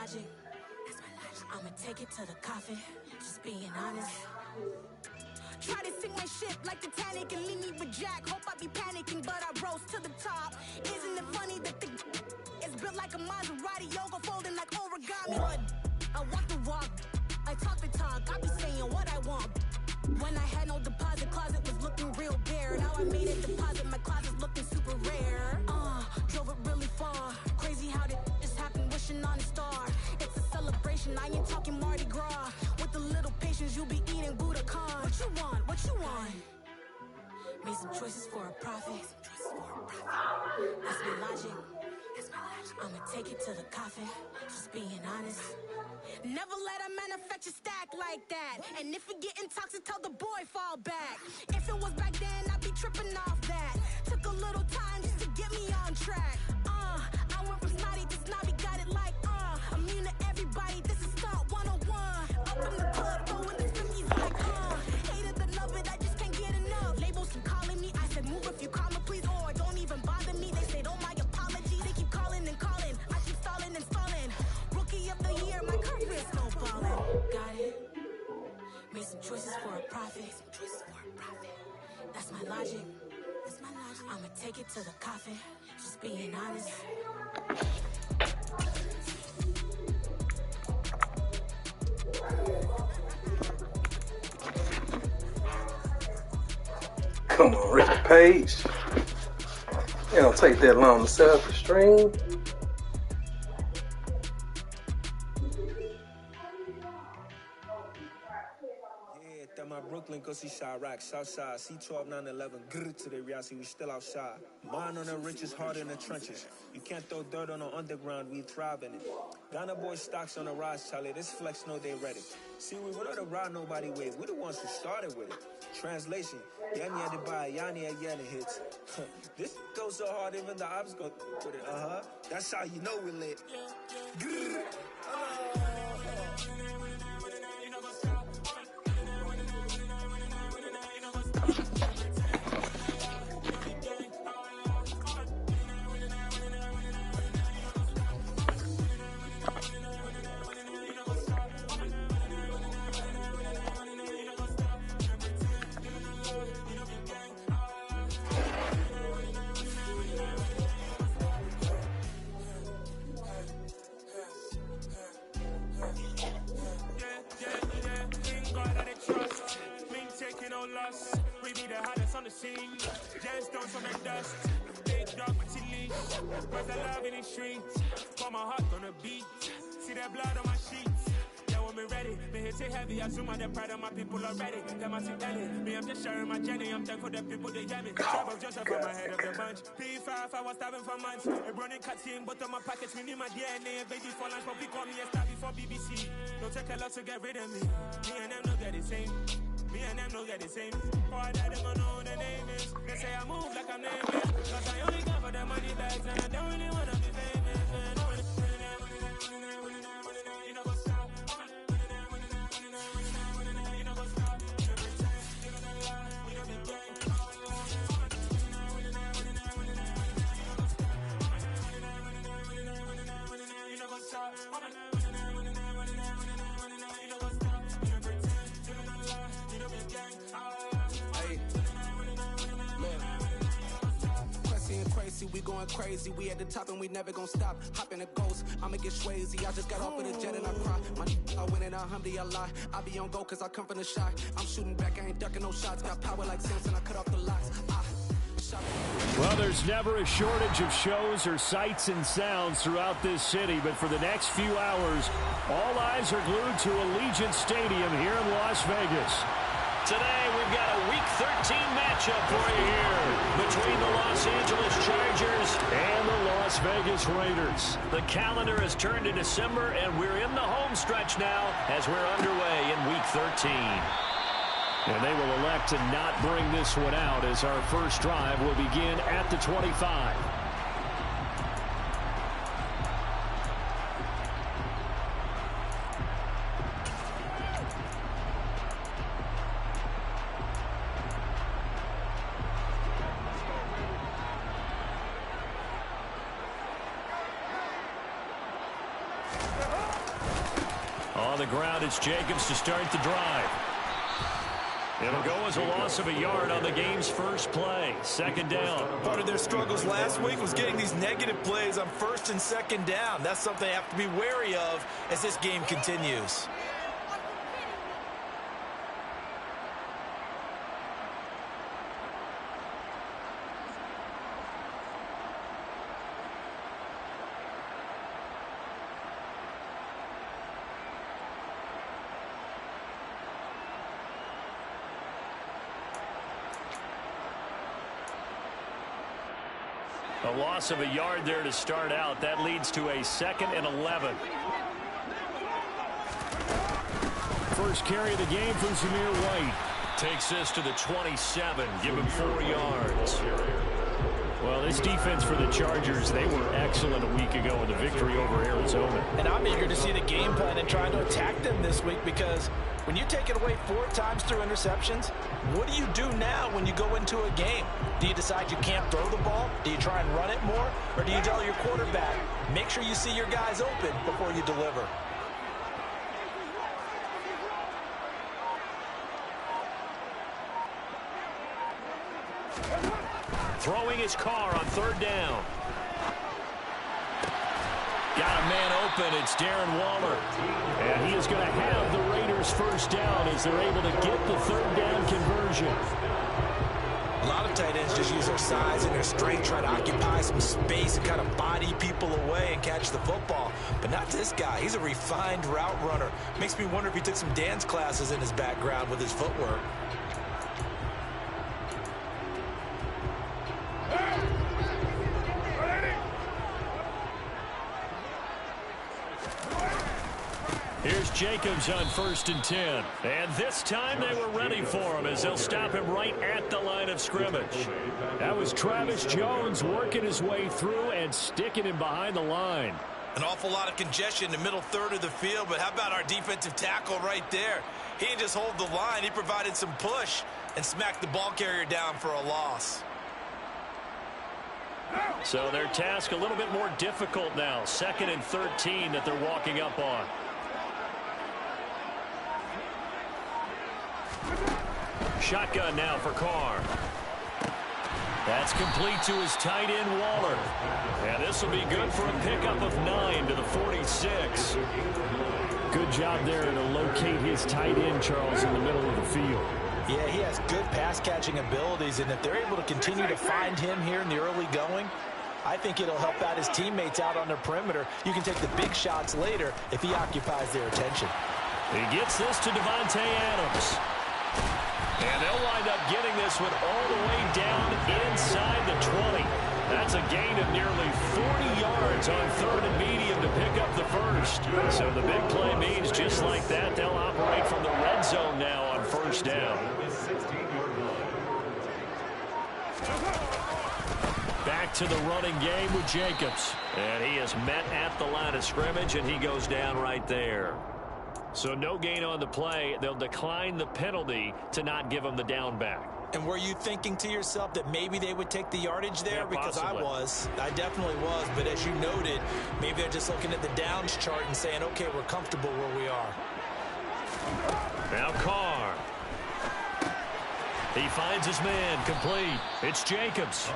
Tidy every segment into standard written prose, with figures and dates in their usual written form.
logic. I'ma take it to the coffin, just being honest. Try to sink my ship like Titanic and leave me with Jack. Hope I be panicking, but I rose to the top. Isn't it funny that the it's built like a Maserati, yoga folding like origami? I walk the walk, I talk the talk, I be saying what I want. When I had no deposit, closet was looking real bare. Now I made a deposit, my closet's looking super rare. Drove it really far. Crazy how did this happen, wishing on a star. It's a celebration, I ain't talking Mardi Gras. With a little patience, you'll be eating Budokan. What you want? What you want? Made some choices for a profit. That's my logic. I'ma take it to the coffin, just being honest. Never let a manufacture stack like that. And if it getting toxic, tell the boy fall back. If it was back then, I'd be tripping off that. Took a little time just to get me on track. I went from snotty to snobby, got it like immune to everybody, this is stunt 101. Up in the club, throwing the cookies like hate it, the love it, I just can't get enough. Labels keep calling me, I said move if you call me please, or don't even bother me. They said oh my apology, they keep calling and calling. I keep stalling and stalling. Rookie of the year, my career's snowballing. Got it. Made some choices for a profit. That's my logic. I'ma take it to the coffin, just being honest. Come on, Richard Page. It don't take that long to set up the stream. My Brooklyn, go see Chirac, Southside, C12, 911, grrr to the reality, we still outside. Mine on the richest, heart in the trenches. You can't throw dirt on the underground, we thrive in it. Ghana boy stocks on the rise, Charlie, this flex know they ready. See, we were not the ride nobody with, we the ones who started with it. Translation, Yanni had to buy, Yanni had Yanni hits. This goes so hard, even the ops go with it, That's how you know we lit. Grrr. We be the hottest on the scene. Gemstones from the dust. Big dog with leash. Where's the love in the streets? Put my heart on the beat. See that blood on my sheets. Yeah, when me ready, me hit it heavy. I zoom out the pride of my people already. Them I see belly. Me, I'm just sharing my journey. I'm thankful that people they hear me. Trouble just up on my head of the bunch. P5, I was starving for months. A running cut in, but on my pockets, we need my DNA. Baby for lunch, but we call me a star before BBC. Don't take a lot to get rid of me. Me and them know that the same. Me and them know that the same. For that, they gon' know who the name is. They say I move like I'm nameless. Cause I only got for the money bags. And I don't really wanna be famous. You know what's up? You know what's up? We don't be gang. You know what's up? Crazy, we going crazy. We at the top and we never gonna stop. Hop in a ghost, I'ma get swayzy. I just got off with a jet and I cry. I win it, alhamdulillah. I be on go cause I come from the shot. I'm shooting back, I ain't ducking no shots. Got power like Samson, I cut off the locks. Well, there's never a shortage of shows or sights and sounds throughout this city, but for the next few hours, all eyes are glued to Allegiant Stadium here in Las Vegas. Today, we've got a Week 13 matchup for you here between the Los Angeles Chargers and the Las Vegas Raiders. The calendar has turned to December, and we're in the home stretch now as we're underway in Week 13. And they will elect to not bring this one out as our first drive will begin at the 25. On the ground, it's Jacobs to start the drive. It'll go as a loss of a yard on the game's first play. Second down. Part of their struggles last week was getting these negative plays on first and second down. That's something they have to be wary of as this game continues. A loss of a yard there to start out. That leads to a 2nd and 11. First carry of the game from Zamir White. Takes this to the 27. Give him 4 yards. Well, this defense for the Chargers, they were excellent a week ago in the victory over Arizona. And I'm eager to see the game plan and trying to attack them this week, because when you take it away 4 times through interceptions, what do you do now when you go into a game? Do you decide you can't throw the ball? Do you try and run it more? Or do you tell your quarterback, make sure you see your guys open before you deliver? Throwing his car on 3rd down. Got a man open. It's Darren Waller. And he is going to have the Raiders first down as they're able to get the 3rd down conversion. A lot of tight ends just use their size and their strength, try to occupy some space and kind of body people away and catch the football. But not this guy. He's a refined route runner. Makes me wonder if he took some dance classes in his background with his footwork. Here's Jacobs on 1st and 10. And this time they were ready for him as they'll stop him right at the line of scrimmage. That was Travis Jones working his way through and sticking him behind the line. An awful lot of congestion in the middle third of the field, but how about our defensive tackle right there? He didn't just hold the line. He provided some push and smacked the ball carrier down for a loss. So their task a little bit more difficult now. 2nd and 13 that they're walking up on. Shotgun now for Carr. That's complete to his tight end, Waller. And this will be good for a pickup of 9 to the 46. Good job there to locate his tight end, Charles, in the middle of the field. Yeah, he has good pass-catching abilities, and if they're able to continue to find him here in the early going, I think it'll help out his teammates out on the perimeter. You can take the big shots later if he occupies their attention. He gets this to Devontae Adams. And they'll wind up getting this one all the way down inside the 20. That's a gain of nearly 40 yards on 3rd and medium to pick up the first. So the big play means just like that, they'll operate from the red zone now on 1st down. Back to the running game with Jacobs. And he is met at the line of scrimmage, and he goes down right there. So no gain on the play. They'll decline the penalty to not give him the down back. And were you thinking to yourself that maybe they would take the yardage there? Yeah, because possibly. I definitely was. But as you noted, maybe they're just looking at the downs chart and saying, okay, we're comfortable where we are. Now Carr. He finds his man complete. It's Jacobs.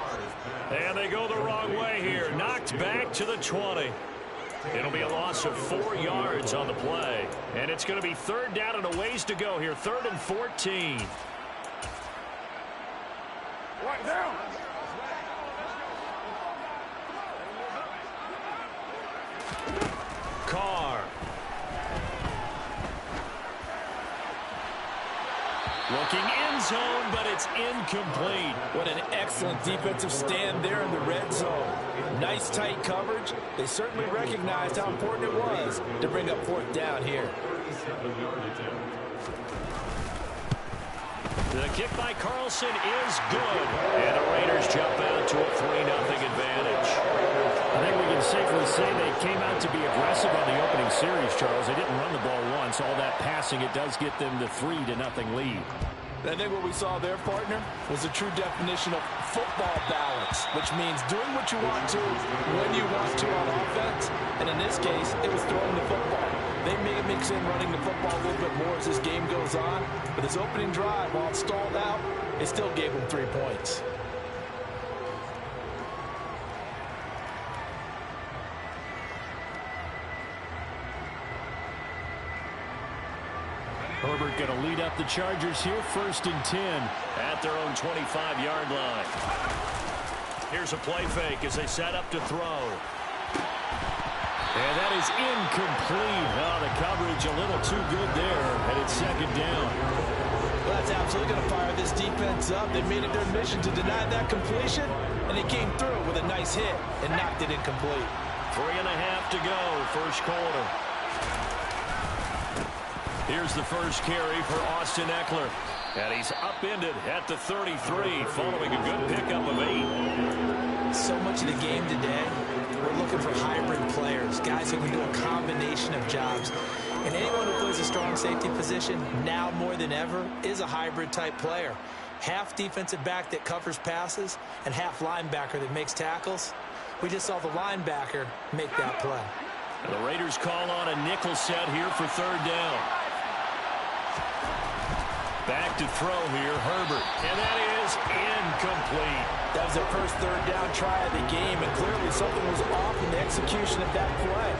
And they go the wrong way here. Knocked back to the 20. It'll be a loss of 4 yards on the play. And it's going to be 3rd down and a ways to go here. 3rd and 14. Right down. Carr. Looking end zone, but it's incomplete. What an excellent defensive stand there in the red zone. Nice tight coverage. They certainly recognized how important it was to bring up 4th down here. The kick by Carlson is good. And the Raiders jump out to a 3-0 advantage. I think we can safely say they came out to be aggressive on the opening series, Charles. They didn't run the ball once. All that passing, it does get them the 3-0 lead. I think what we saw there, partner, was a true definition of football balance, which means doing what you want to when you want to on offense. And in this case, it was throwing the football. They may mix in running the football a little bit more as this game goes on, but this opening drive, while it stalled out, it still gave them 3 points. Herbert going to lead up the Chargers here, 1st and 10 at their own 25-yard line. Here's a play fake as they set up to throw. And that is incomplete. Oh, the coverage a little too good there, and it's 2nd down. Well, that's absolutely going to fire this defense up. They made it their mission to deny that completion, and they came through with a nice hit and knocked it incomplete. 3.5 to go, first quarter. Here's the first carry for Austin Eckler. And he's upended at the 33 following a good pickup of 8. So much of the game today, we're looking for hybrid players, guys who can do a combination of jobs. And anyone who plays a strong safety position, now more than ever, is a hybrid type player. Half defensive back that covers passes and half linebacker that makes tackles. We just saw the linebacker make that play. The Raiders call on a nickel set here for 3rd down. Back to throw here, Herbert. And that is incomplete. That was their first 3rd down try of the game, and clearly something was off in the execution of that play.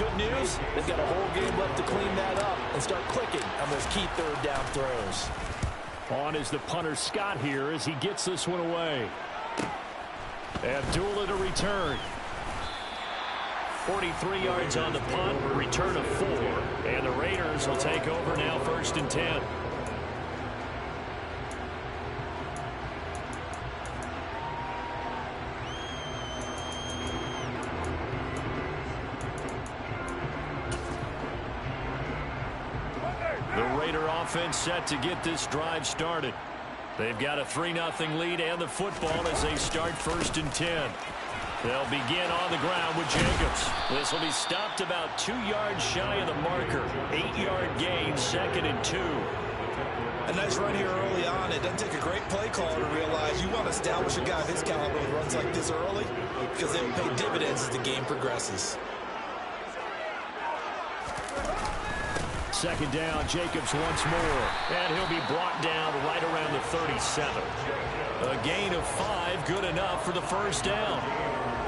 Good news, they've got a whole game left to clean that up and start clicking on those key 3rd down throws. On is the punter Scott here as he gets this one away. Abdullah to return. 43 yards on the punt, return of 4. And the Raiders will take over now, 1st and 10. Offense set to get this drive started. They've got a 3-0 lead and the football as they start 1st and 10. They'll begin on the ground with Jacobs. This will be stopped about 2 yards shy of the marker. 8-yard gain, 2nd and 2. A nice run here early on. It doesn't take a great play caller to realize you want to establish a guy of his caliber who runs like this early because they will pay dividends as the game progresses. 2nd down, Jacobs once more. And he'll be brought down right around the 37. A gain of 5, good enough for the 1st down.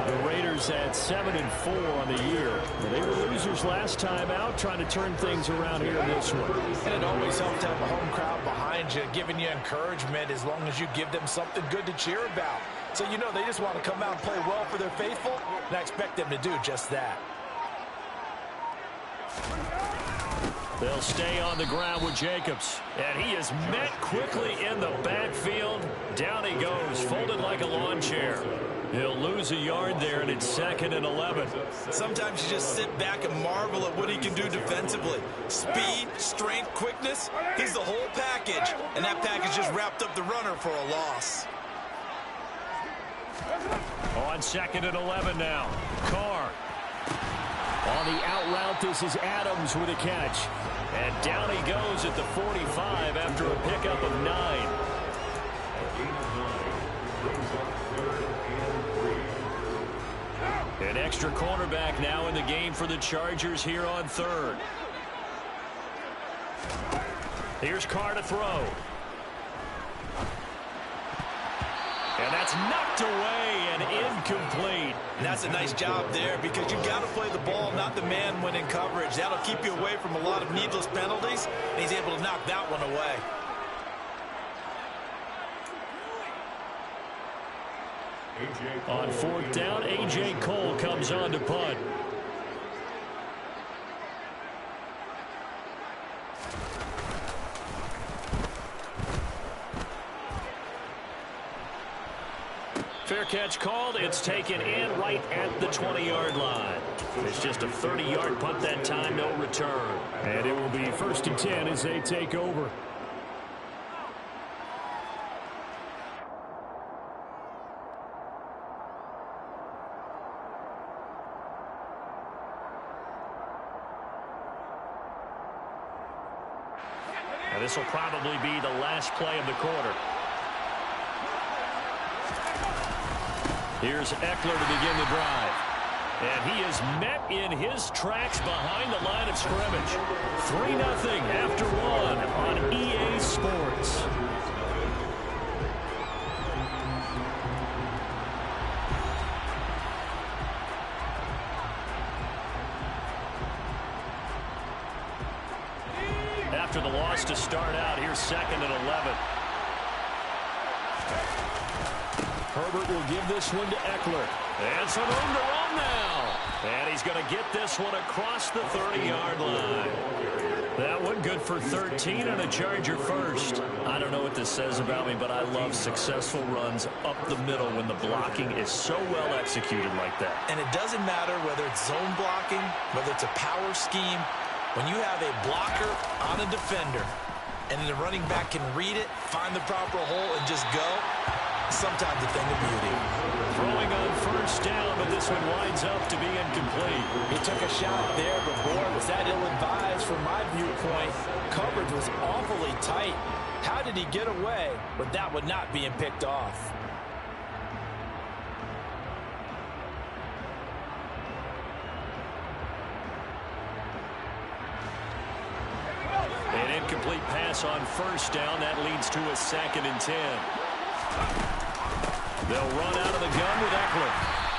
The Raiders had 7-4 on the year. They were losers last time out, trying to turn things around here in this one. And it always helps to have a home crowd behind you, giving you encouragement as long as you give them something good to cheer about. So you know they just want to come out and play well for their faithful, and I expect them to do just that. They'll stay on the ground with Jacobs. And he is met quickly in the backfield. Down he goes, folded like a lawn chair. He'll lose a yard there, and it's 2nd and 11. Sometimes you just sit back and marvel at what he can do defensively. Speed, strength, quickness, he's the whole package. And that package just wrapped up the runner for a loss. On 2nd and 11 now. Carr. On the out route, this is Adams with a catch. And down he goes at the 45 after a pickup of 9. An extra cornerback now in the game for the Chargers here on 3rd. Here's Carr to throw. And that's knocked away and incomplete. And that's a nice job there because you've got to play the ball, not the man when in coverage. That'll keep you away from a lot of needless penalties, and he's able to knock that one away. On 4th down, A.J. Cole comes on to punt. Fair catch called. It's taken in right at the 20-yard line. It's just a 30-yard punt that time, no return. And it will be 1st and 10 as they take over. And this will probably be the last play of the quarter. Here's Eckler to begin the drive. And he is met in his tracks behind the line of scrimmage. 3-0 after one on EA Sports. After the loss to start out, here's 2nd and 11. Herbert will give this one to Eckler. And some room to run now. And he's going to get this one across the 30-yard line. That one good for 13 and a Charger first. I don't know what this says about me, but I love successful runs up the middle when the blocking is so well executed like that. And it doesn't matter whether it's zone blocking, whether it's a power scheme. When you have a blocker on a defender and the running back can read it, find the proper hole, and just go, sometimes a thing of beauty. Throwing on first down, but this one winds up to be incomplete. He took a shot there, but boy, was that ill-advised from my viewpoint. Coverage was awfully tight. How did he get away with that one not being picked off? An incomplete pass on first down. That leads to a 2nd and 10. They'll run out of the gun with Eckler.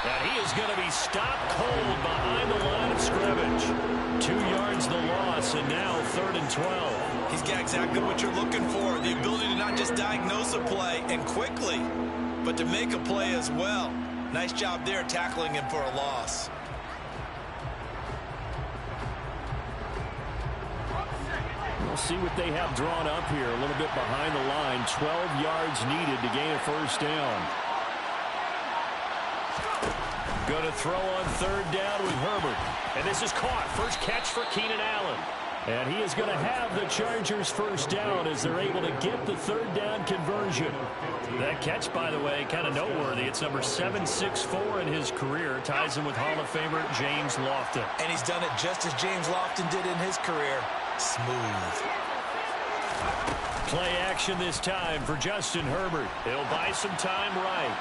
And he is going to be stopped cold behind the line of scrimmage. 2 yards the loss, and now 3rd and 12. He's got exactly what you're looking for, the ability to not just diagnose a play and quickly, but to make a play as well. Nice job there tackling him for a loss. We'll see what they have drawn up here. A little bit behind the line. 12 yards needed to gain a first down. Going to throw on 3rd down with Herbert. And this is caught. First catch for Keenan Allen. And he is going to have the Chargers first down as they're able to get the 3rd down conversion. That catch, by the way, kind of noteworthy. It's number 764 in his career. Ties him with Hall of Famer James Lofton. And he's done it just as James Lofton did in his career. Smooth. Play action this time for Justin Herbert. He'll buy some time right.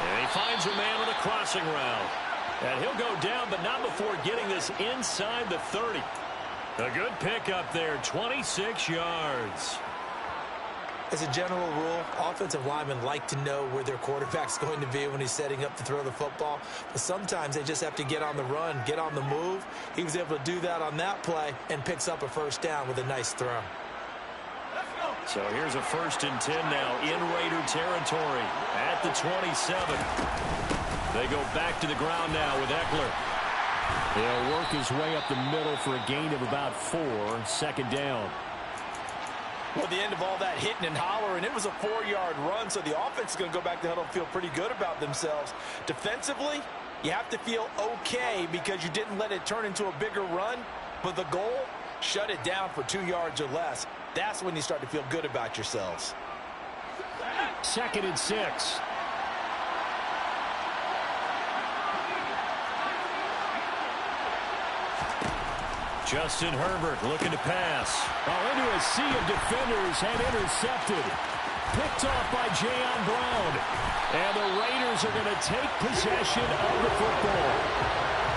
And he finds a man with a crossing route. And he'll go down, but not before getting this inside the 30. A good pickup there, 26 yards. As a general rule, offensive linemen like to know where their quarterback's going to be when he's setting up to throw the football. But sometimes they just have to get on the run, get on the move. He was able to do that on that play and picks up a first down with a nice throw. So here's a 1st and 10 now in Raider territory at the 27. They go back to the ground now with Eckler. He'll work his way up the middle for a gain of about 4. 2nd down. Well, the end of all that hitting and hollering, it was a 4-yard run, so the offense is going to go back to the huddle and feel pretty good about themselves. Defensively, you have to feel okay because you didn't let it turn into a bigger run, but the goal, shut it down for 2 yards or less. That's when you start to feel good about yourselves. 2nd and 6. Justin Herbert looking to pass. Into a sea of defenders and intercepted. Picked off by Jayon Brown. And the Raiders are going to take possession of the football.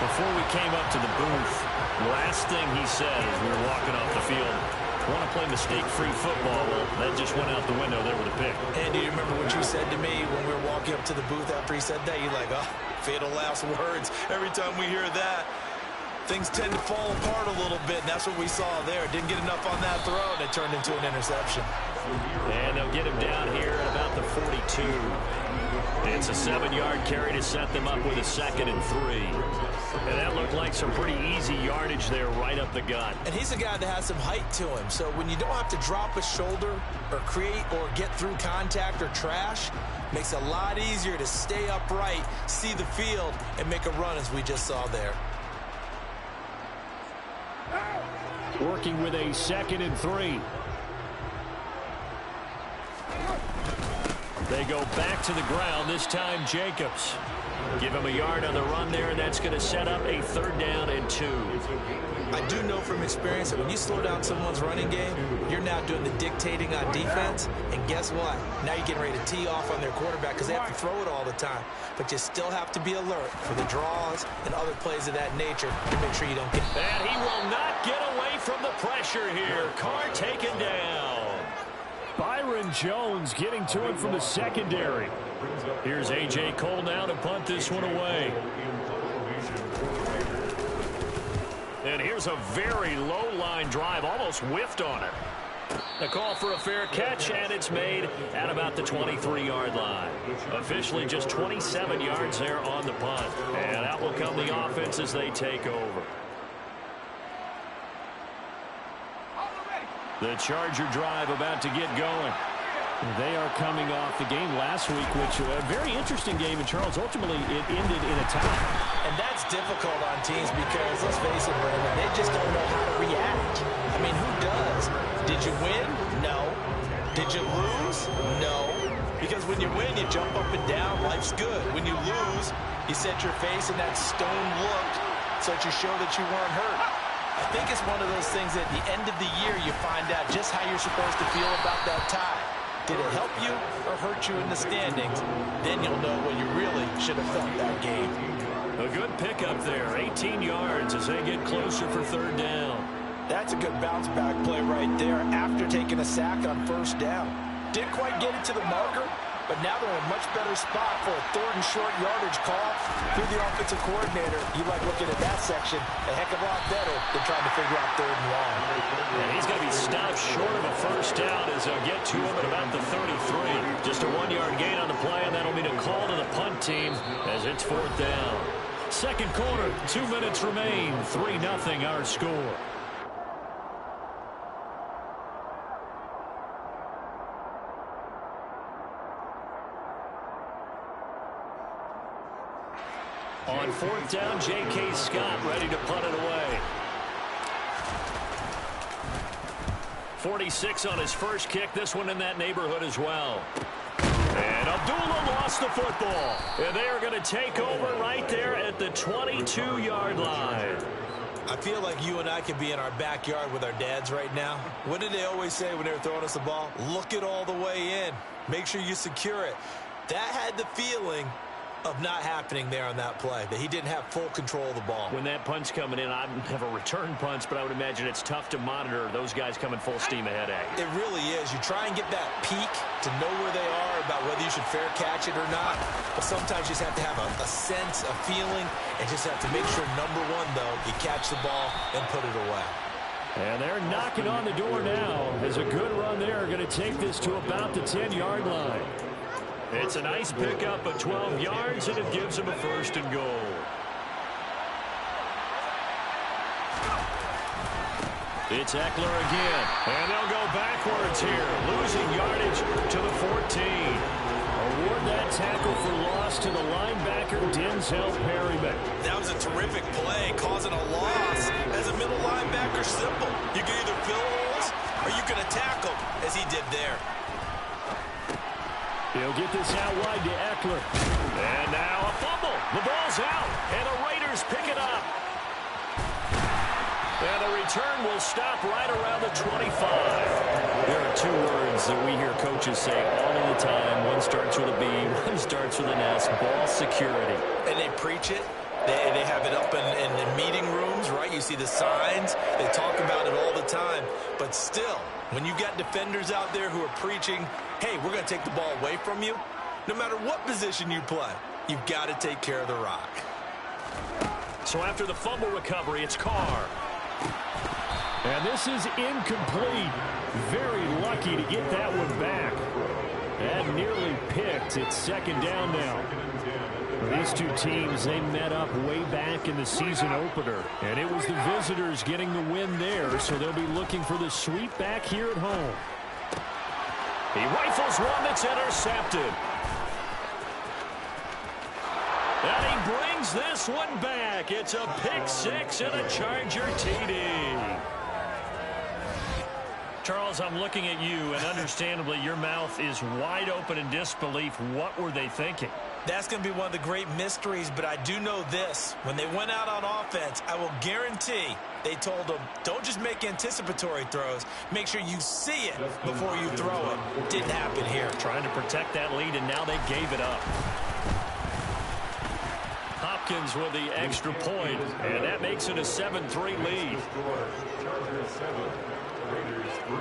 Before we came up to the booth, last thing he said as we were walking off the field, want to play mistake-free football. Well, that just went out the window there with a pick. And do you remember what you said to me when we were walking up to the booth after he said that? You're like, oh, fatal last words. Every time we hear that, things tend to fall apart a little bit, and that's what we saw there. Didn't get enough on that throw, and it turned into an interception. And they'll get him down here at about the 42. It's a 7-yard carry to set them up with a 2nd and 3. And that looked like some pretty easy yardage there right up the gut. And he's a guy that has some height to him, so when you don't have to drop a shoulder or create or get through contact or trash, makes it a lot easier to stay upright, see the field, and make a run as we just saw there. Working with a 2nd and 3. They go back to the ground, this time Jacobs. Give him a yard on the run there, and that's going to set up a 3rd down and 2. I do know from experience that when you slow down someone's running game, you're now doing the dictating on defense. And guess what? Now you're getting ready to tee off on their quarterback because they have to throw it all the time. But you still have to be alert for the draws and other plays of that nature to make sure you don't get... And he will not get away from the pressure here. Carr taken down. Byron Jones getting to him from the secondary. Here's A.J. Cole now to punt this one away. And here's a very low line drive, almost whiffed on it. The call for a fair catch, and it's made at about the 23-yard line. Officially just 27 yards there on the punt. And out will come the offense as they take over. The Charger drive about to get going. They are coming off the game last week, which was a very interesting game. And, Charles, ultimately it ended in a tie. And that's difficult on teams because, let's face it, Brandon, they just don't know how to react. I mean, who does? Did you win? No. Did you lose? No. Because when you win, you jump up and down. Life's good. When you lose, you set your face in that stone look so that you show that you weren't hurt. I think it's one of those things at the end of the year you find out just how you're supposed to feel about that tie. Did it help you or hurt you in the standings? Then you'll know what you really should have felt that game. A good pickup there, 18 yards as they get closer for 3rd down. That's a good bounce back play right there after taking a sack on 1st down. Didn't quite get it to the marker, but now they're in a much better spot for a 3rd and short yardage call. Through the offensive coordinator, you like looking at that section a heck of a lot better than trying to figure out 3rd and long. And he's going to be stopped short of a 1st down as they'll get to him at about the 33. Just a 1-yard gain on the play, and that'll mean a call to the punt team as it's 4th down. 2nd quarter, 2 minutes remain, 3-0 our score. On 4th down, J.K. Scott ready to punt it away. 46 on his first kick. This one in that neighborhood as well. And Abdullah lost the football. And they are going to take over right there at the 22-yard line. I feel like you and I could be in our backyard with our dads right now. What did they always say when they were throwing us the ball? Look it all the way in. Make sure you secure it. That had the feeling of not happening there on that play, that he didn't have full control of the ball. When that punt's coming in, I never return punts, but I would imagine it's tough to monitor those guys coming full steam ahead at you. It really is. You try and get that peek to know where they are about whether you should fair catch it or not, but sometimes you just have to have a sense, a feeling, and just have to make sure, number one, though, you catch the ball and put it away. And they're knocking on the door now as a good run there going to take this to about the 10-yard line. It's a nice pickup of 12 yards, and it gives them a 1st and goal. It's Eckler again, and they'll go backwards here, losing yardage to the 14. Award that tackle for loss to the linebacker, Denzel Perryman. That was a terrific play, causing a loss. As a middle linebacker, simple. You can either fill holes or you can attack them, as he did there. He'll get this out wide to Eckler. And now a fumble. The ball's out, and the Raiders pick it up. And the return will stop right around the 25. There are 2 words that we hear coaches say all of the time. One starts with a B, one starts with an S. Ball security. And they preach it. They have it up in meeting rooms, right? You see the signs. They talk about it all the time. But still, when you've got defenders out there who are preaching, hey, we're going to take the ball away from you, no matter what position you play, you've got to take care of the rock. So after the fumble recovery, it's Carr. And this is incomplete. Very lucky to get that one back. And nearly picked. It's 2nd down now. These 2 teams, they met up way back in the season opener. And it was the visitors getting the win there, so they'll be looking for the sweep back here at home. He rifles one that's intercepted. And he brings this one back. It's a pick 6 and a Charger TD. Charles, I'm looking at you, and understandably, your mouth is wide open in disbelief. What were they thinking? That's going to be one of the great mysteries, but I do know this. When they went out on offense, I will guarantee they told them, don't just make anticipatory throws. Make sure you see it before you throw it. Didn't happen here. Trying to protect that lead, and now they gave it up. Hopkins with the extra point, and that makes it a 7-3 lead. Chargers 7, Raiders 3.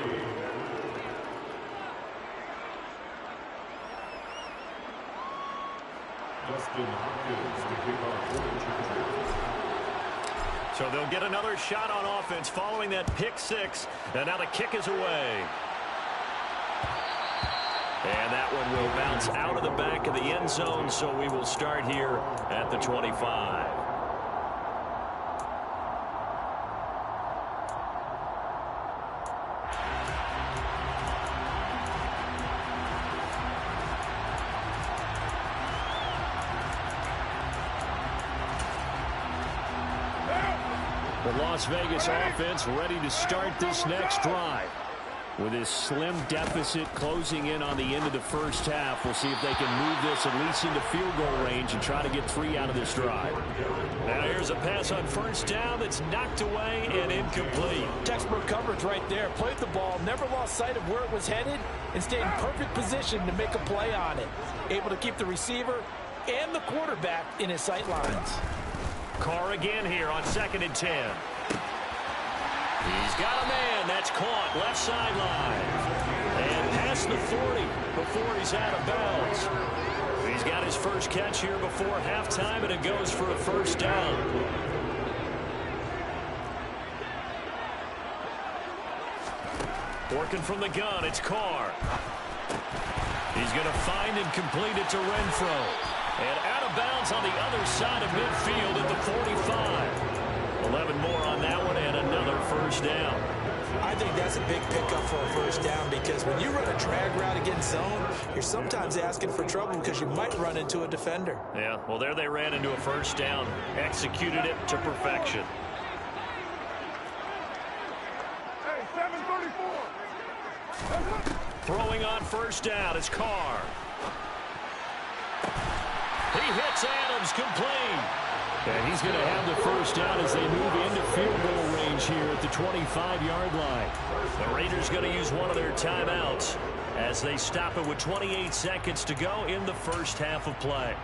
Justin Hopkins to kick off for the Chargers. So they'll get another shot on offense following that pick six, and now the kick is away. And that one will bounce out of the back of the end zone, so we will start here at the 25. The Las Vegas offense ready to start this next drive. With his slim deficit closing in on the end of the first half, we'll see if they can move this at least into field goal range and try to get 3 out of this drive. Now here's a pass on first down that's knocked away and incomplete. Textbook coverage right there. Played the ball, never lost sight of where it was headed, and stayed in perfect position to make a play on it. Able to keep the receiver and the quarterback in his sight lines. Carr again here on 2nd and 10. He's got a man. That's caught left sideline. And past the 40 before he's out of bounds. He's got his first catch here before halftime, and it goes for a first down. Working from the gun, it's Carr. He's going to find and complete it to Renfro. And out of bounds on the other side of midfield at the 45. 11 more on that one and another first down. I think that's a big pickup for a first down because when you run a drag route against zone, you're sometimes asking for trouble because you might run into a defender. Yeah, well, there they ran into a first down. Executed it to perfection. Hey, 734. Throwing on first down, it's Carr. He hits Adams complete. And he's going to have the first down as they move into field goal range here at the 25-yard line. The Raiders going to use one of their timeouts as they stop it with 28 seconds to go in the first half of play.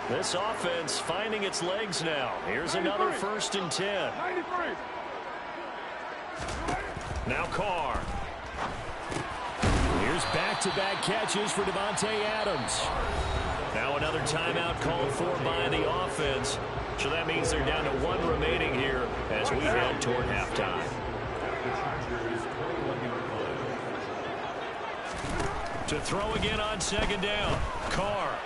This offense finding its legs now. Here's another 1st and 10. 93. Now Carr. Here's back-to-back catches for Devontae Adams. Now another timeout called for by the offense. So that means they're down to 1 remaining here as we head toward halftime. To throw again on 2nd down. Carr.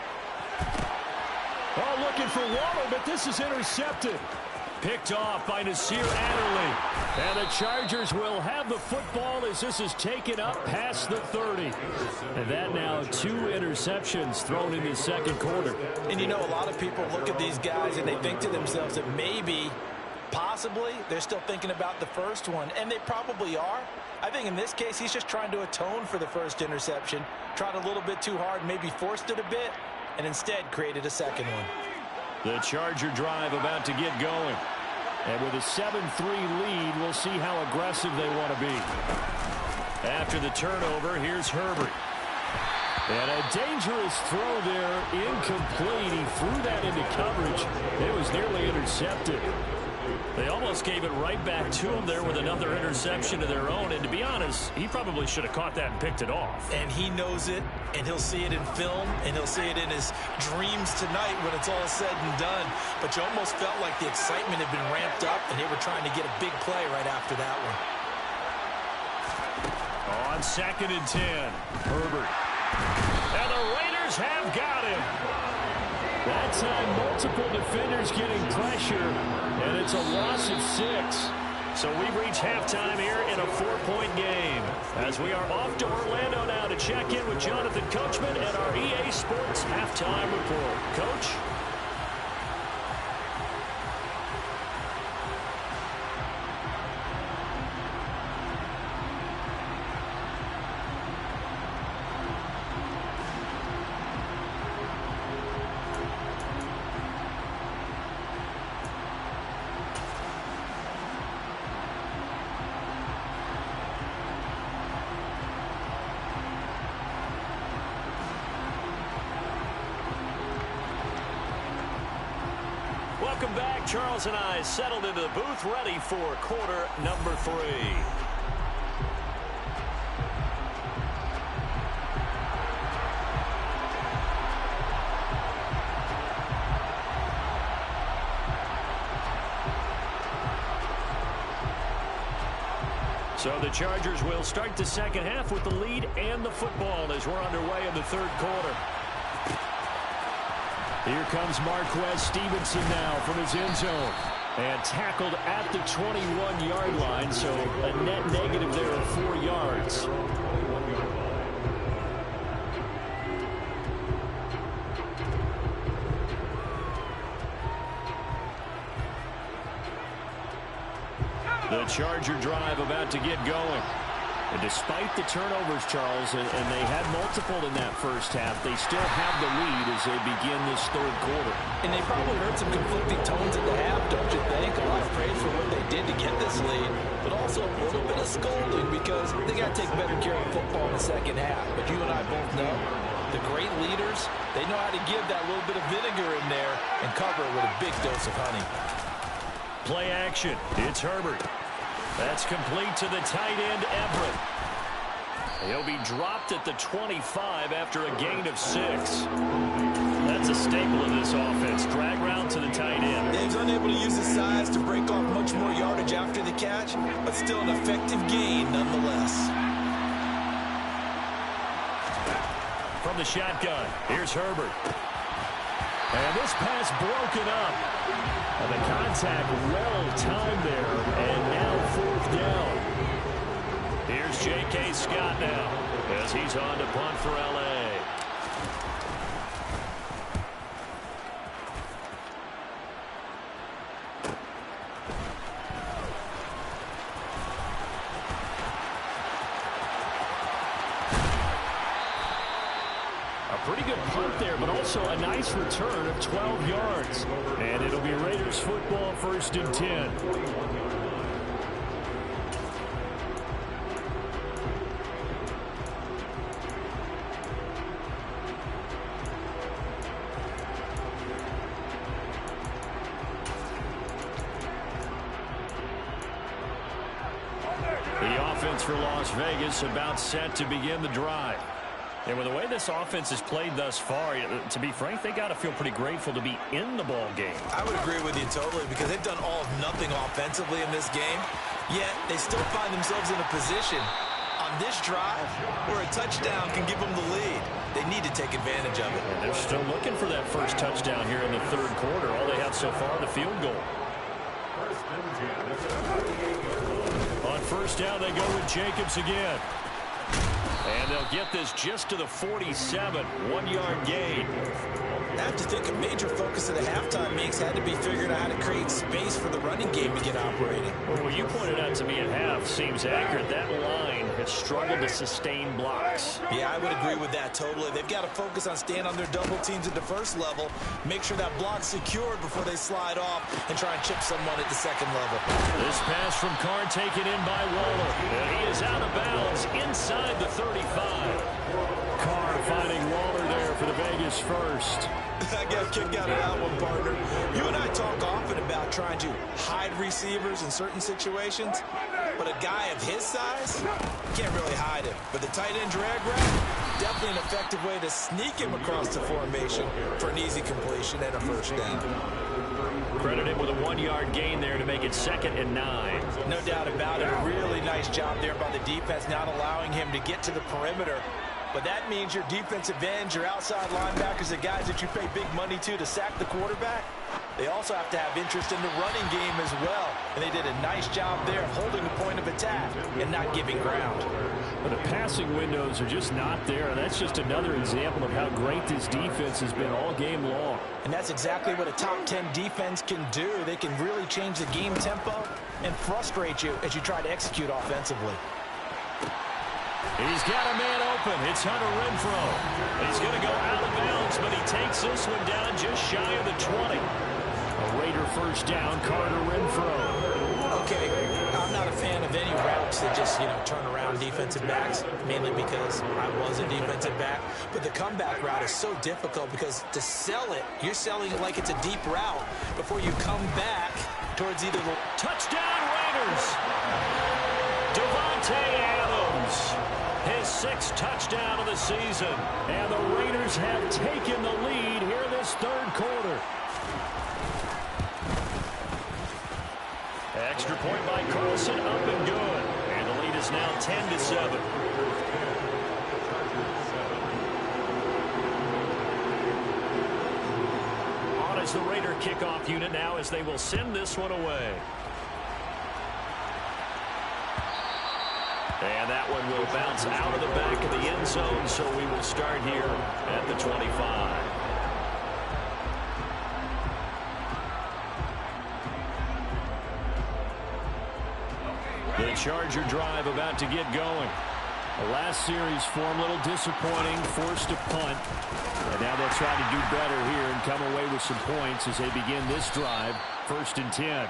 Oh, looking for Waller, but this is intercepted. Picked off by Nasir Adderley. And the Chargers will have the football as this is taken up past the 30. And that now 2 interceptions thrown in the second quarter. And you know, a lot of people look at these guys and they think to themselves that maybe, possibly, they're still thinking about the first one. And they probably are. I think in this case, he's just trying to atone for the first interception. Tried a little bit too hard, maybe forced it a bit, and instead created a second one. The Charger drive about to get going. And with a 7-3 lead, we'll see how aggressive they want to be. After the turnover, here's Herbert. And a dangerous throw there, incomplete. He threw that into coverage. It was nearly intercepted. They almost gave it right back to him there with another interception of their own. And to be honest, he probably should have caught that and picked it off. And he knows it, and he'll see it in film, and he'll see it in his dreams tonight when it's all said and done. But you almost felt like the excitement had been ramped up, and they were trying to get a big play right after that one. On 2nd and 10, Herbert. And the Raiders have got him. That time, multiple defenders getting pressure, and it's a loss of 6. So we've reached halftime here in a 4-point game. As we are off to Orlando now to check in with Jonathan Coachman and our EA Sports Halftime Report. Coach? Welcome back. Charles and I settled into the booth, ready for quarter number 3. So the Chargers will start the second half with the lead and the football as we're underway in the third quarter. Here comes Marquez Stevenson now from his end zone. And tackled at the 21-yard line, so a net negative there of 4 yards. The Charger drive about to get going. And despite the turnovers, Charles, and they had multiple in that first half, they still have the lead as they begin this third quarter. And they probably heard some conflicting tones at the half, don't you think? A lot of praise for what they did to get this lead, but also a little bit of scolding because they got to take better care of football in the second half. But you and I both know the great leaders, they know how to give that little bit of vinegar in there and cover it with a big dose of honey. Play action. It's Herbert. That's complete to the tight end, Everett. He'll be dropped at the 25 after a gain of 6. That's a staple of this offense. Drag route to the tight end. Dave's unable to use his size to break off much more yardage after the catch, but still an effective gain nonetheless. From the shotgun, here's Herbert. And this pass broken up. And the contact well timed there. And now fourth down. Here's J.K. Scott now as he's on to punt for L.A. Pretty good punt there, but also a nice return of 12 yards. And it'll be Raiders football, 1st and 10. The offense for Las Vegas about set to begin the drive. And with the way this offense has played thus far, to be frank, they got to feel pretty grateful to be in the ball game. I would agree with you totally because they've done all of nothing offensively in this game, yet they still find themselves in a position on this drive where a touchdown can give them the lead. They need to take advantage of it. And they're still looking for that first touchdown here in the third quarter. All they have so far, the field goal. On first down, they go with Jacobs again. And they'll get this just to the 47, 1-yard gain. I have to think a major focus of the halftime mix had to be figuring out how to create space for the running game to get operating. Well, what you pointed out to me at half seems accurate. That line has struggled to sustain blocks. Yeah, I would agree with that totally. They've got to focus on staying on their double teams at the first level, make sure that block's secured before they slide off and try and chip someone at the second level. This pass from Carr taken in by Waller. And he is out of bounds inside the 35. Carr finding Waller there for the Vegas first. I got a kick out of that one, partner. You and I talk often about trying to hide receivers in certain situations, but a guy of his size can't really hide him. But the tight end drag route, definitely an effective way to sneak him across the formation for an easy completion and a first down. Credit him with a 1-yard gain there to make it 2nd and 9. No doubt about it. A really nice job there by the defense, not allowing him to get to the perimeter. But that means your defensive ends, your outside linebackers, the guys that you pay big money to sack the quarterback, they also have to have interest in the running game as well. And they did a nice job there of holding the point of attack and not giving ground. But the passing windows are just not there. That's just another example of how great this defense has been all game long. And that's exactly what a top 10 defense can do. They can really change the game tempo and frustrate you as you try to execute offensively. He's got a man open. It's Hunter Renfrow. He's going to go out of bounds, but he takes this one down just shy of the 20. A Raider first down, Carter Renfrow. Okay, I'm not a fan of any routes that just, turn around defensive backs, mainly because I was a defensive back. But the comeback route is so difficult because to sell it, you're selling it like it's a deep route before you come back towards either the touchdown Raiders. Devontae Adams, his 6th touchdown of the season. And the Raiders have taken the lead here in this third quarter. Extra point by Carlson, up and good. And the lead is now 10-7. On is the Raider kickoff unit now as they will send this one away. And that one will bounce out of the back of the end zone, so we will start here at the 25. The Charger drive about to get going. The last series form a little disappointing, forced a punt. And now they'll try to do better here and come away with some points as they begin this drive, 1st and 10.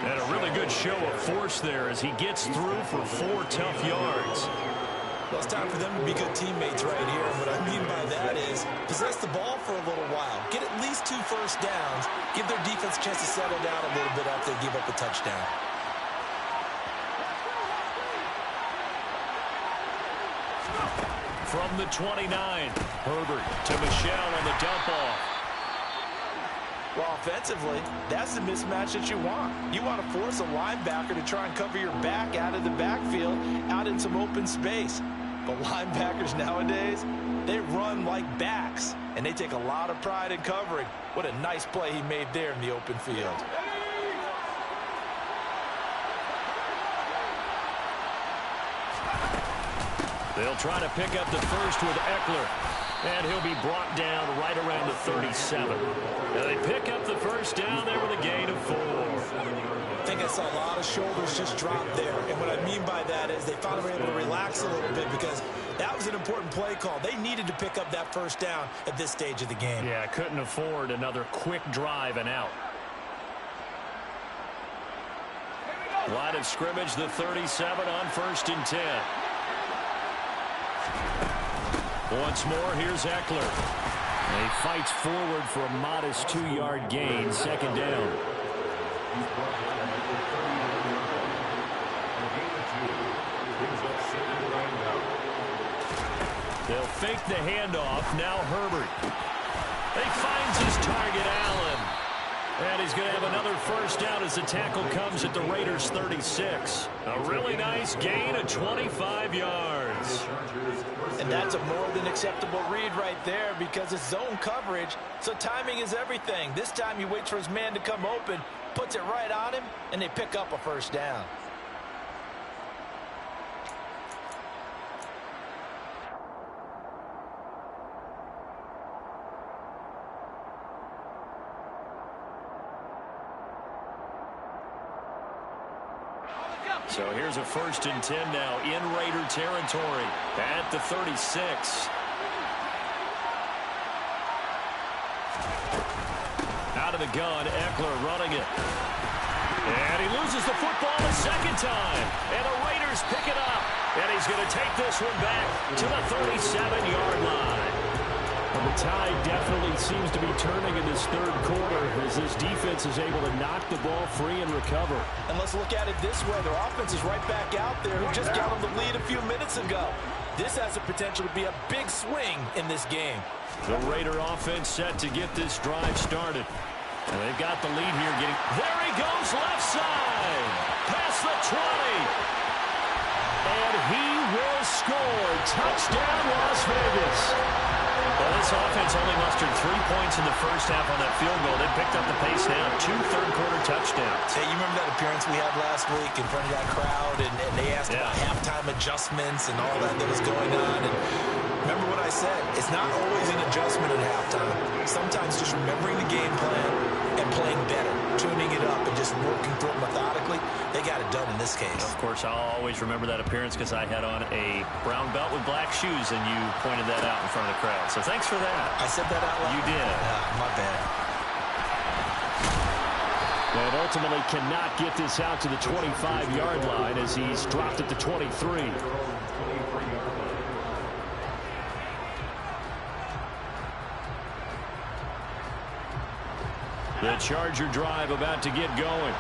And a really good show of force there as he gets through for 4 tough yards. Well, it's time for them to be good teammates right here. And what I mean by that is possess the ball for a little while. Get at least 2 first downs. Give their defense a chance to settle down a little bit after they give up a touchdown. From the 29, Herbert to Michel on the dump off. Well, offensively, that's the mismatch that you want. You want to force a linebacker to try and cover your back out of the backfield, out in some open space. But linebackers nowadays, they run like backs, and they take a lot of pride in covering. What a nice play he made there in the open field. They'll try to pick up the first with Eckler. And he'll be brought down right around the 37. Now they pick up the first down there with a gain of 4. I think I saw a lot of shoulders just drop there. And what I mean by that is they finally were able to relax a little bit because that was an important play call. They needed to pick up that first down at this stage of the game. Yeah, couldn't afford another quick drive and out. Line of scrimmage, the 37 on 1st and 10. Once more, here's Eckler. And he fights forward for a modest 2-yard gain, 2nd down. They'll fake the handoff. Now Herbert. He finds his target, Allen. And he's going to have another first down as the tackle comes at the Raiders' 36. A really nice gain of 25 yards. And that's a more than acceptable read right there because it's zone coverage, so timing is everything. This time he waits for his man to come open, puts it right on him, and they pick up a first down. So here's a 1st and 10 now in Raider territory at the 36. Out of the gun, Eckler running it. And he loses the football a 2nd time. And the Raiders pick it up. And he's going to take this one back to the 37-yard line. And the tide definitely seems to be turning in this third quarter as this defense is able to knock the ball free and recover. And let's look at it this way. Their offense is right back out there who just got them the lead a few minutes ago. This has the potential to be a big swing in this game. The Raider offense set to get this drive started. And they've got the lead here. There he goes left side. Past the 20. And he will score. Touchdown, Las Vegas. Well, this offense only mustered 3 points in the first half on that field goal. They picked up the pace now. 2 third-quarter touchdowns. Hey, you remember that appearance we had last week in front of that crowd, and they asked about halftime adjustments and all that was going on. And remember what I said. It's not always an adjustment at halftime. Sometimes just remembering the game plan and playing better, tuning it up, and just working through it methodically. They got it done in this case. Of course, I'll always remember that appearance because I had on a brown belt with black shoes, and you pointed that out in front of the crowd. So thanks for that. I said that out loud? You did. My bad. And ultimately cannot get this out to the 25-yard line as he's dropped at the 23. The Charger drive about to get going.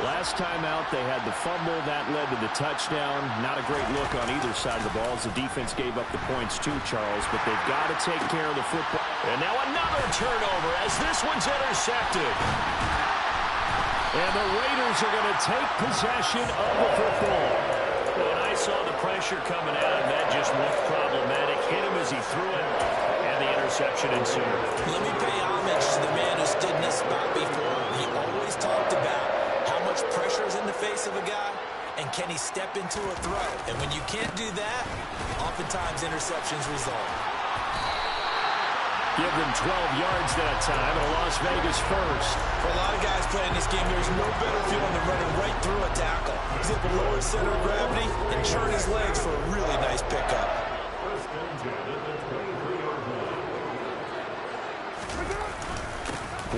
Last time out, they had the fumble. That led to the touchdown. Not a great look on either side of the ball as the defense gave up the points too, Charles, but they've got to take care of the football. And now another turnover as this one's intercepted. And the Raiders are going to take possession of the football. When I saw the pressure coming out, and that just looked problematic. Hit him as he threw it, and the interception ensued. Let me pay homage to the man who stood in this spot before. He always talked about how much pressure is in the face of a guy, and can he step into a throw? And when you can't do that, oftentimes interceptions result. Give them 12 yards that time, and a Las Vegas first. For a lot of guys playing this game, there's no better feeling than running right through a tackle. He's able to lower his center of gravity and turn his legs for a really nice pickup.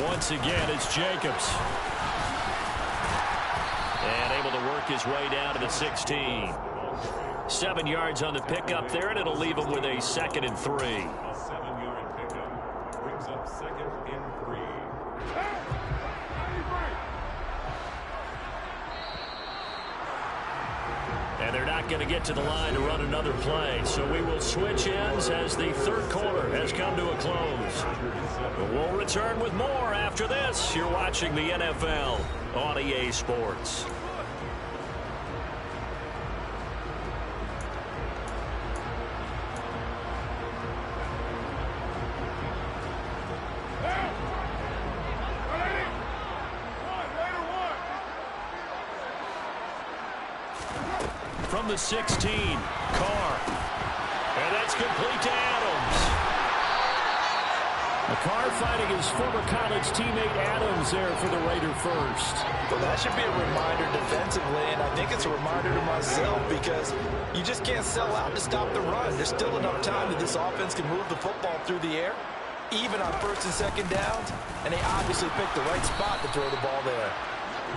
Once again, it's Jacobs. And able to work his way down to the 16. 7 yards on the pickup there, and it'll leave him with a 2nd and 3. 7-yard pickup brings up 2nd and 3. And they're not going to get to the line to run another play. So we will switch ends as the third quarter has come to a close. We'll return with more after this. You're watching the NFL on EA Sports. From the 16, Carr. And that's complete to Adams. Carr fighting his former college teammate Adams there for the Raider first. Well, that should be a reminder defensively, and I think it's a reminder to myself because you just can't sell out to stop the run. There's still enough time that this offense can move the football through the air, even on 1st and 2nd downs, and they obviously picked the right spot to throw the ball there.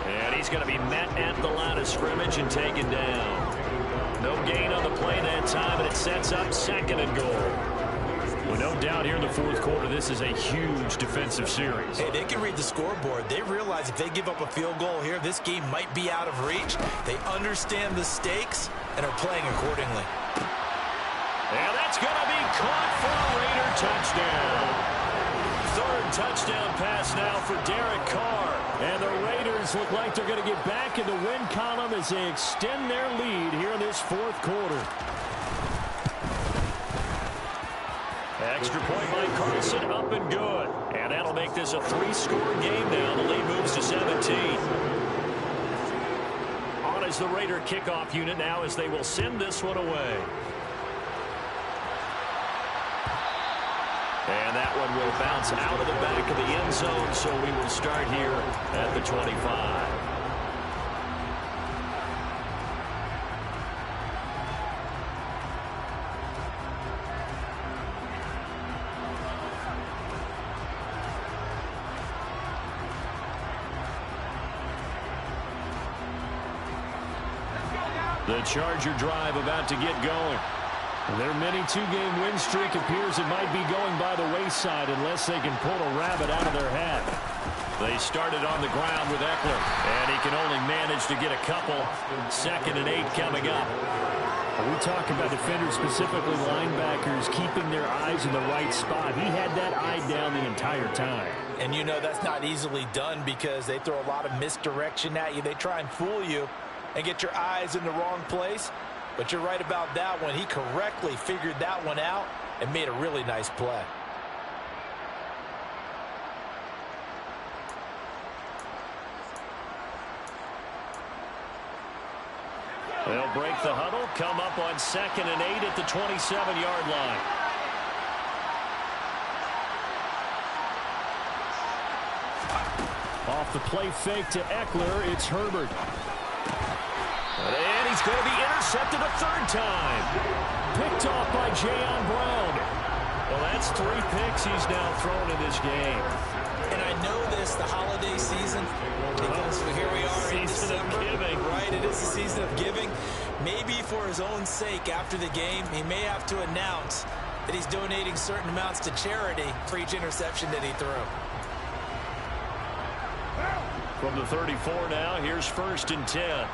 And he's going to be met at the line of scrimmage and taken down. No gain on the play that time, and it sets up 2nd and goal. Well, no doubt here in the fourth quarter, this is a huge defensive series. Hey, they can read the scoreboard. They realize if they give up a field goal here, this game might be out of reach. They understand the stakes and are playing accordingly. And that's going to be caught for a Raider touchdown. 3rd touchdown pass now for Derek Carr. And the Raiders look like they're going to get back in the win column as they extend their lead here in this fourth quarter. Extra point by Carlson, up and good. And that'll make this a 3-score game now. The lead moves to 17. On is the Raider kickoff unit now as they will send this one away. And that one will bounce out of the back of the end zone, so we will start here at the 25. The Charger drive about to get going. Their mini 2-game win streak appears it might be going by the wayside unless they can pull a rabbit out of their hat. They started on the ground with Eckler, and he can only manage to get a couple. 2nd and 8 coming up. When we talk about defenders, specifically linebackers, keeping their eyes in the right spot. He had that eye down the entire time. And you know that's not easily done because they throw a lot of misdirection at you. They try and fool you and get your eyes in the wrong place. But you're right about that one. He correctly figured that one out and made a really nice play. They'll break the huddle, come up on 2nd and 8 at the 27-yard line. Off the play fake to Eckler, it's Herbert. And he's going to be intercepted a 3rd time. Picked off by Jayon Brown. Well, that's 3 picks he's now thrown in this game. And I know this, the holiday season, because here we are in December, right? It is the season of giving. Maybe for his own sake, after the game, he may have to announce that he's donating certain amounts to charity for each interception that he threw. From the 34 now, here's 1st and 10.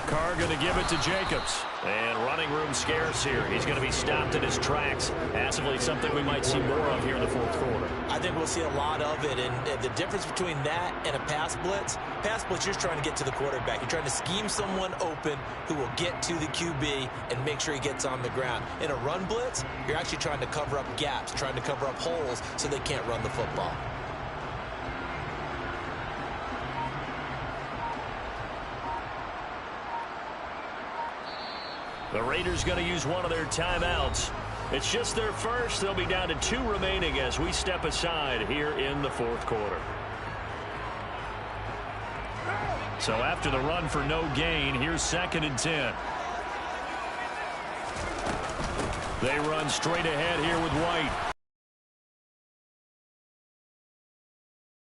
Carr going to give it to Jacobs. And running room scarce here. He's going to be stopped in his tracks. Possibly something we might see more of here in the 4th quarter. I think we'll see a lot of it. And the difference between that and a pass blitz, you're just trying to get to the quarterback. You're trying to scheme someone open who will get to the QB and make sure he gets on the ground. In a run blitz, you're actually trying to cover up gaps, trying to cover up holes so they can't run the football. The Raiders going to use one of their timeouts. It's just their first. They'll be down to 2 remaining as we step aside here in the 4th quarter. So after the run for no gain, here's 2nd and 10. They run straight ahead here with White.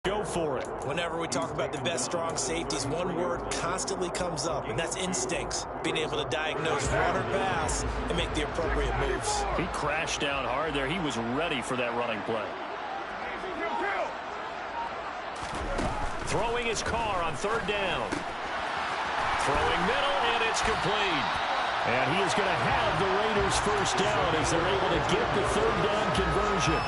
Go for it. Whenever we talk about the best strong safeties, one word constantly comes up, and that's instincts. Being able to diagnose run or pass and make the appropriate moves. He crashed down hard there. He was ready for that running play. Throwing his Carr on 3rd down. Throwing middle, and it's complete. And he is going to have the Raiders 1st down as they're able to get the 3rd down conversion.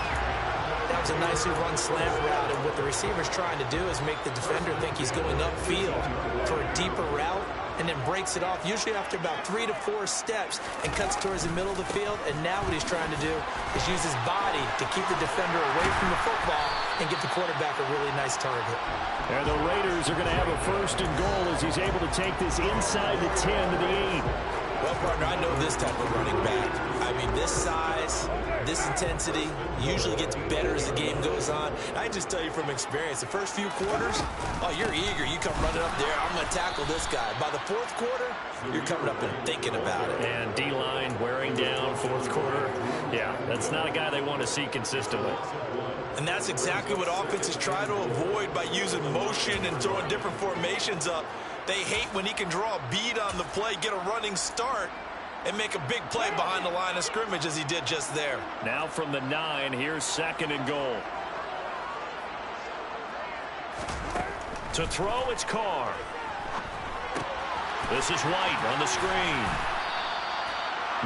That was a nicely run slant route, and what the receiver's trying to do is make the defender think he's going upfield for a deeper route, and then breaks it off, usually after about 3 to 4 steps, and cuts towards the middle of the field. And now what he's trying to do is use his body to keep the defender away from the football and get the quarterback a really nice target. And the Raiders are going to have a 1st and goal as he's able to take this inside the 10 to the 8. Well, partner, I know this type of running back. I mean, this size, this intensity usually gets better as the game goes on. I just tell you from experience, the first few quarters, oh, you're eager. You come running up there, I'm going to tackle this guy. By the 4th quarter, you're coming up and thinking about it. And D-line wearing down 4th quarter. Yeah, that's not a guy they want to see consistently. And that's exactly what offenses try to avoid by using motion and throwing different formations up. They hate when he can draw a bead on the play, get a running start, and make a big play behind the line of scrimmage as he did just there. Now from the 9, here's 2nd and goal. To throw, it's Carr. This is White on the screen.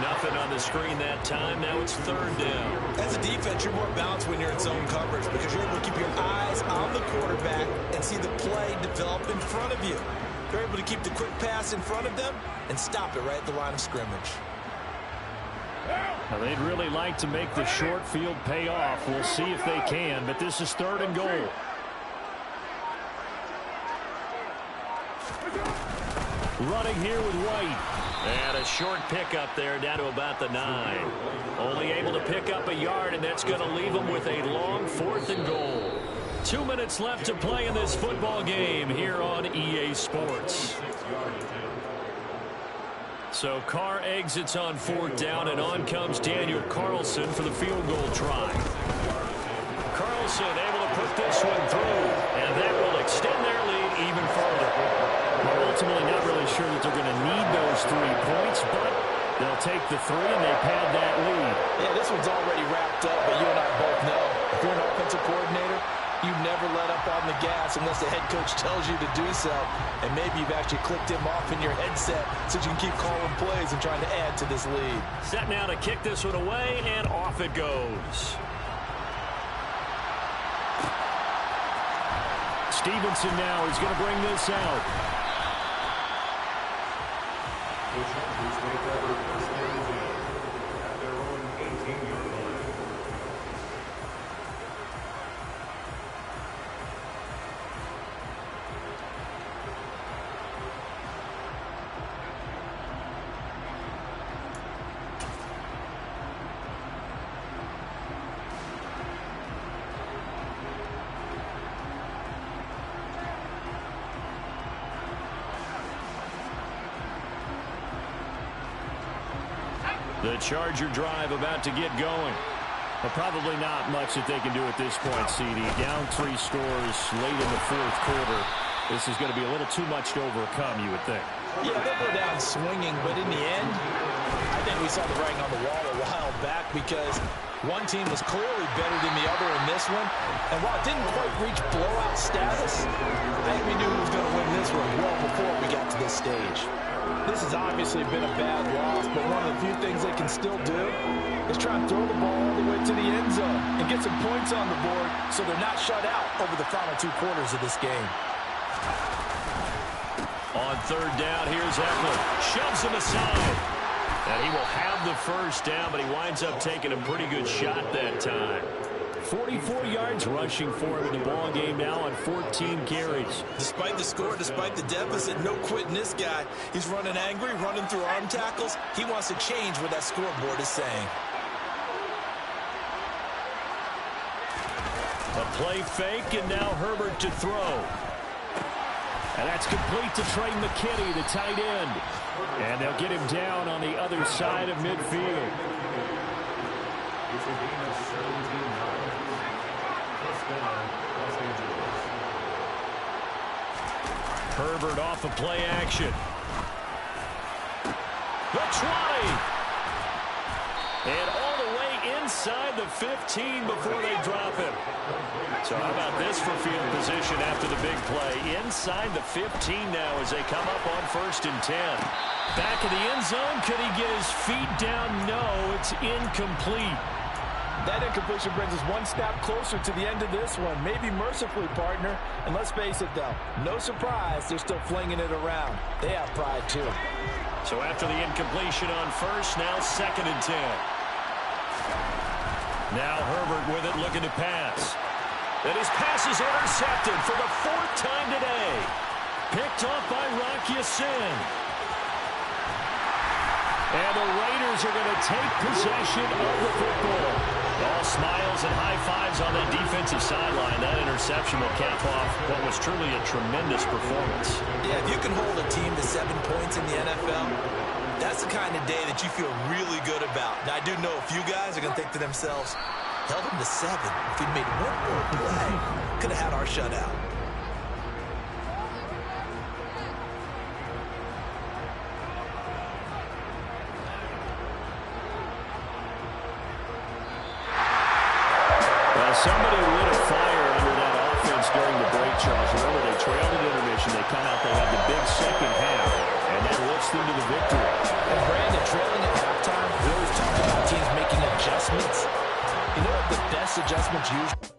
Nothing on the screen that time. Now it's 3rd down. As a defense, you're more balanced when you're in zone coverage because you're able to keep your eyes on the quarterback and see the play develop in front of you. They're able to keep the quick pass in front of them and stop it right at the line of scrimmage. Now, they'd really like to make the short field pay off. We'll see if they can, but this is 3rd and goal. Running here with White. And a short pickup there down to about the 9. Only able to pick up a yard, and that's going to leave them with a long 4th and goal. 2 minutes left to play in this football game here on EA Sports. So Carr exits on 4th down, and on comes Daniel Carlson for the field goal try. Carlson able to put this one through, and that will extend their lead even further. We're ultimately not really sure that they're going to need those 3 points, but they'll take the 3 and they pad that lead. Yeah, this one's already wrapped up, but you and I both know if you're an offensive coordinator, you never let up on the gas unless the head coach tells you to do so. And maybe you've actually clicked him off in your headset so you can keep calling plays and trying to add to this lead. Set now to kick this one away, and off it goes. Stevenson now is going to bring this out. The Charger drive about to get going. But probably not much that they can do at this point, CD. Down 3 scores late in the fourth quarter. This is going to be a little too much to overcome, you would think. Yeah, they'll go down swinging, but in the end, I think we saw the writing on the wall a while back because one team was clearly better than the other in this one. And while it didn't quite reach blowout status, I think we knew who was going to win this one well before we got to this stage. This has obviously been a bad loss, but one of the few things they can still do is try and throw the ball all the way to the end zone and get some points on the board so they're not shut out over the final 2 quarters of this game. On third down, here's Eckler. Shoves him aside. And he will have the first down, but he winds up taking a pretty good shot that time. 44 yards rushing for him in the ball game now on 14 carries. Despite the score, despite the deficit, no quitting this guy. He's running angry, running through arm tackles. He wants to change what that scoreboard is saying. A play fake, and now Herbert to throw. And that's complete to Trey McKinney, the tight end. And they'll get him down on the other side of midfield. Herbert off of play action. The 20. And all the way inside the 15 before they drop him. So how about this for field position after the big play? Inside the 15 now as they come up on 1st and 10. Back in the end zone. Could he get his feet down? No, it's incomplete. That incompletion brings us one step closer to the end of this one. Maybe mercifully, partner. And let's face it, though, no surprise, they're still flinging it around. They have pride, too. So after the incompletion on 1st, now 2nd and 10. Now Herbert with it, looking to pass. And his pass is intercepted for the 4th time today. Picked off by Rock Ya-Sin. And the Raiders are going to take possession of the football. All smiles and high fives on that defensive sideline. That interception will cap off what was truly a tremendous performance. Yeah, if you can hold a team to 7 points in the NFL, that's the kind of day that you feel really good about. Now, I do know a few guys are going to think to themselves, held them to 7. If we made one more play, could have had our shutout. Somebody lit a fire under that offense during the break, Charles. Remember, they trailed at intermission. They come out, they have the big second half, and that lifts them to the victory. And Brandon, trailing at halftime, we always talk about teams making adjustments. You know what the best adjustments usually